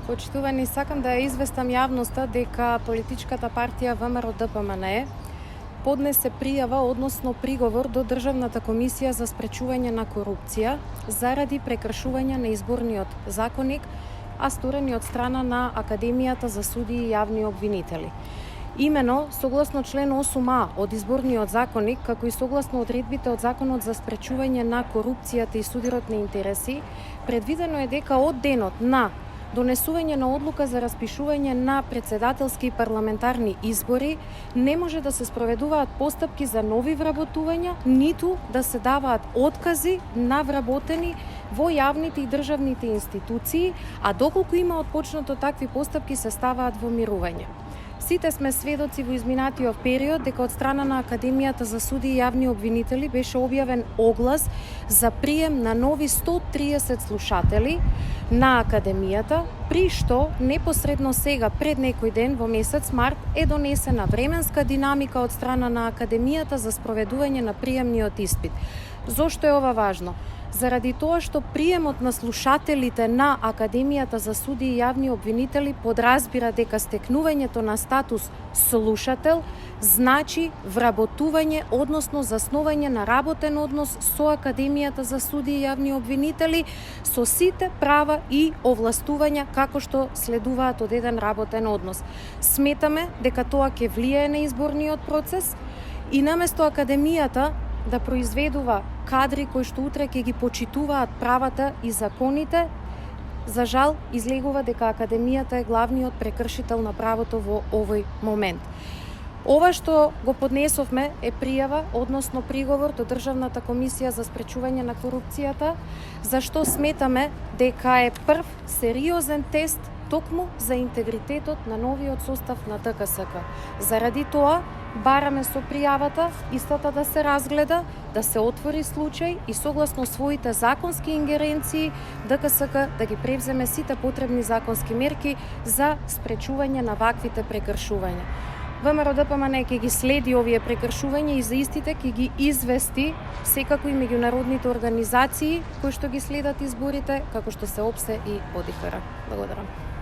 Почитувани, сакам да ја известам јавноста дека политичката партија ВМРО-ДПМНЕ поднесе пријава, односно приговор до Државната комисија за спречување на корупција заради прекршување на изборниот законник, а сторени од страна на Академијата за судии и јавни обвинители. Имено, согласно член 8а од изборниот законник, како и согласно одредбите од Законот за спречување на корупцијата и судирот на интереси, предвидено е дека од денот на донесување на одлука за распишување на председателски и парламентарни избори не може да се спроведуваат постапки за нови вработувања, ниту да се даваат откази на вработени во јавните и државните институции, а доколку има отпочнато такви постапки се ставаат во мирување. Сите сме сведоци во изминатиот период дека од страна на Академијата за судии и јавни обвинители беше објавен оглас за прием на нови 130 слушатели на Академијата, при што непосредно сега пред некој ден во месец март е донесена временска динамика од страна на Академијата за спроведување на приемниот испит. Зошто е ова важно? Заради тоа што приемот на слушателите на Академијата за судии и јавни обвинители подразбира дека стекнувањето на статус слушател значи вработување, односно заснување на работен однос со Академијата за судии и јавни обвинители со сите права и овластувања како што следуваат од еден работен однос. Сметаме дека тоа ќе влијае на изборниот процес и наместо Академијата да произведува кадри кои што утре ќе ги почитуваат правата и законите, за жал излегува дека Академијата е главниот прекршител на правото во овој момент. Ова што го поднесовме е пријава, односно приговор до Државната комисија за спречување на корупцијата, зашто сметаме дека е прв сериозен тест токму за интегритетот на новиот состав на ДКСК. Заради тоа, бараме со пријавата истата да се разгледа, да се отвори случај и согласно своите законски ингеренции ДКСК да ги превземе сите потребни законски мерки за спречување на ваквите прекршувања. ВМРО-ДПМНЕ ќе ги следи овие прекршувања и за истите ќе ги извести секако и меѓународните организации кои што ги следат изборите, како што се ОПСЕ и ОДИХР. Благодарам.